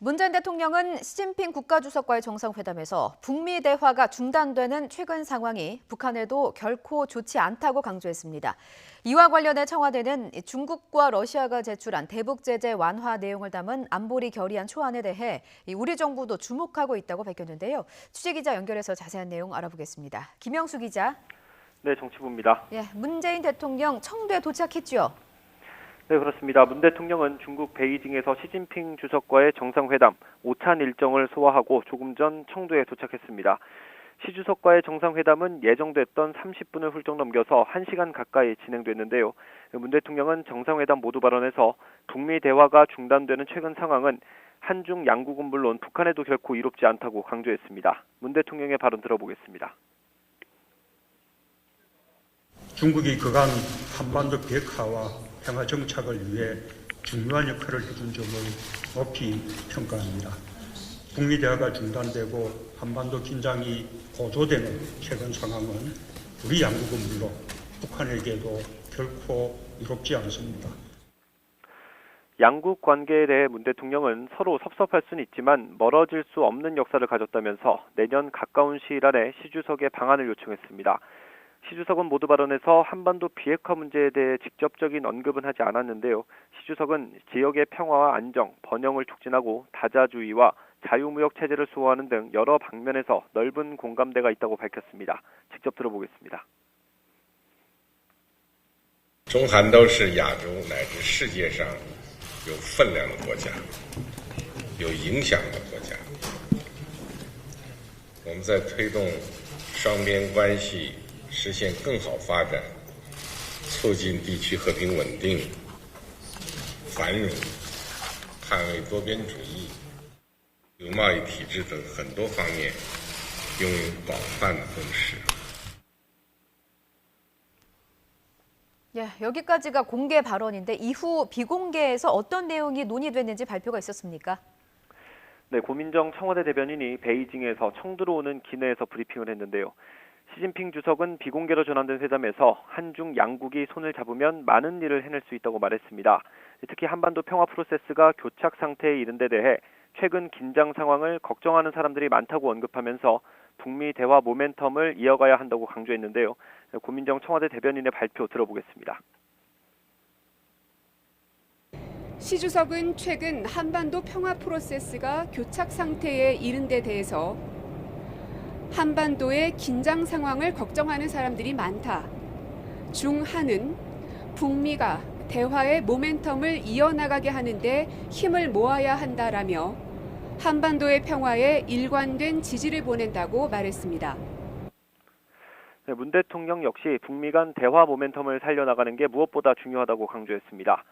문 전 대통령은 시진핑 국가주석과의 정상회담에서 북미 대화가 중단되는 최근 상황이 북한에도 결코 좋지 않다고 강조했습니다. 이와 관련해 청와대는 중국과 러시아가 제출한 대북 제재 완화 내용을 담은 안보리 결의안 초안에 대해 우리 정부도 주목하고 있다고 밝혔는데요. 취재기자 연결해서 자세한 내용 알아보겠습니다. 김영수 기자. 네, 정치부입니다. 문재인 대통령 청도에 도착했죠? 네, 그렇습니다. 문 대통령은 중국 베이징에서 시진핑 주석과의 정상회담 5찬 일정을 소화하고 조금 전 청도에 도착했습니다. 시 주석과의 정상회담은 예정됐던 30분을 훌쩍 넘겨서 1시간 가까이 진행됐는데요. 문 대통령은 정상회담 모두 발언에서 북미 대화가 중단되는 최근 상황은 한중 양국은 물론 북한에도 결코 이롭지 않다고 강조했습니다. 문 대통령의 발언 들어보겠습니다. 중국이 그간 한반도 비핵화와 평화 정착을 위해 중요한 역할을 해준 점을 높이 평가합니다. 북미 대화가 중단되고 한반도 긴장이 고조되는 최근 상황은 우리 양국은 물론 북한에게도 결코 이롭지 않습니다. 양국 관계에 대해 문 대통령은 서로 섭섭할 수는 있지만 멀어질 수 없는 역사를 가졌다면서 내년 가까운 시일 안에 시 주석의 방안을 요청했습니다. 시 주석은 모두 발언에서 한반도 비핵화 문제에 대해 직접적인 언급은 하지 않았는데요. 시 주석은 지역의 평화와 안정, 번영을 촉진하고 다자주의와 자유무역 체제를 수호하는 등 여러 방면에서 넓은 공감대가 있다고 밝혔습니다. 직접 들어보겠습니다. 中韩都是亚洲乃至世界上有分量的国家，有影响的国家。我们在推动双边关系实现更好发展，促进地区和平稳定、繁荣，捍卫多边主义、自由贸易体制等很多方面拥有广泛的共识。 여기까지가 공개 발언인데 이후 비공개에서 어떤 내용이 논의됐는지 발표가 있었습니까? 네, 고민정 청와대 대변인이 베이징에서 청두로 오는 기내에서 브리핑을 했는데요. 시진핑 주석은 비공개로 전환된 회담에서 한중 양국이 손을 잡으면 많은 일을 해낼 수 있다고 말했습니다. 특히 한반도 평화 프로세스가 교착 상태에 이른 데 대해 최근 긴장 상황을 걱정하는 사람들이 많다고 언급하면서 북미 대화 모멘텀을 이어가야 한다고 강조했는데요. 고민정 청와대 대변인의 발표 들어보겠습니다. 시 주석은 최근 한반도 평화 프로세스가 교착 상태에 이른 데 대해서 한반도의 긴장 상황을 걱정하는 사람들이 많다. 중한은 북미가 대화의 모멘텀을 이어나가게 하는데 힘을 모아야 한다라며 한반도의 평화에 일관된 지지를 보낸다고 말했습니다. 네, 문 대통령 역시 북미 간 대화 모멘텀을 살려나가는 게 무엇보다 중요하다고 강조했습니다.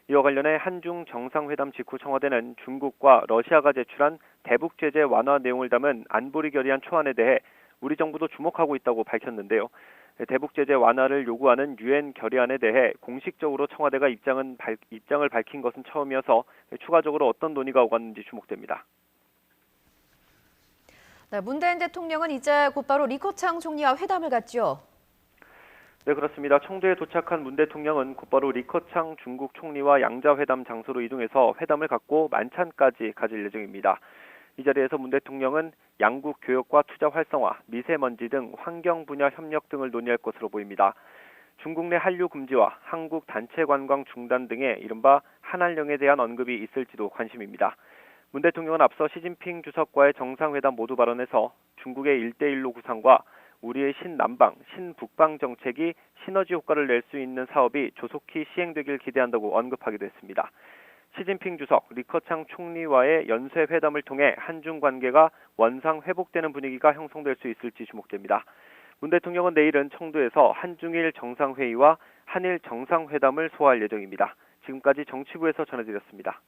이와 관련해 한중 정상회담 직후 청와대는 중국과 러시아가 제출한 대북 제재 완화 내용을 담은 안보리 결의안 초안에 대해 우리 정부도 주목하고 있다고 밝혔는데요. 대북 제재 완화를 요구하는 유엔 결의안에 대해 공식적으로 청와대가 입장을 밝힌 것은 처음이어서 추가적으로 어떤 논의가 오갔는지 주목됩니다. 문재인 대통령은 이제 곧바로 리커창 총리와 회담을 갖죠. 네, 그렇습니다. 청도에 도착한 문 대통령은 곧바로 리커창 중국 총리와 양자회담 장소로 이동해서 회담을 갖고 만찬까지 가질 예정입니다. 이 자리에서 문 대통령은 양국 교역과 투자 활성화, 미세먼지 등 환경 분야 협력 등을 논의할 것으로 보입니다. 중국 내 한류 금지와 한국 단체 관광 중단 등의 이른바 한한령에 대한 언급이 있을지도 관심입니다. 문 대통령은 앞서 시진핑 주석과의 정상회담 모두 발언에서 중국의 1대1로 구상과 우리의 신남방, 신북방 정책이 시너지 효과를 낼 수 있는 사업이 조속히 시행되길 기대한다고 언급하기도 했습니다. 시진핑 주석, 리커창 총리와의 연쇄 회담을 통해 한중 관계가 원상 회복되는 분위기가 형성될 수 있을지 주목됩니다. 문 대통령은 내일은 청도에서 한중일 정상회의와 한일 정상회담을 소화할 예정입니다. 지금까지 정치부에서 전해드렸습니다.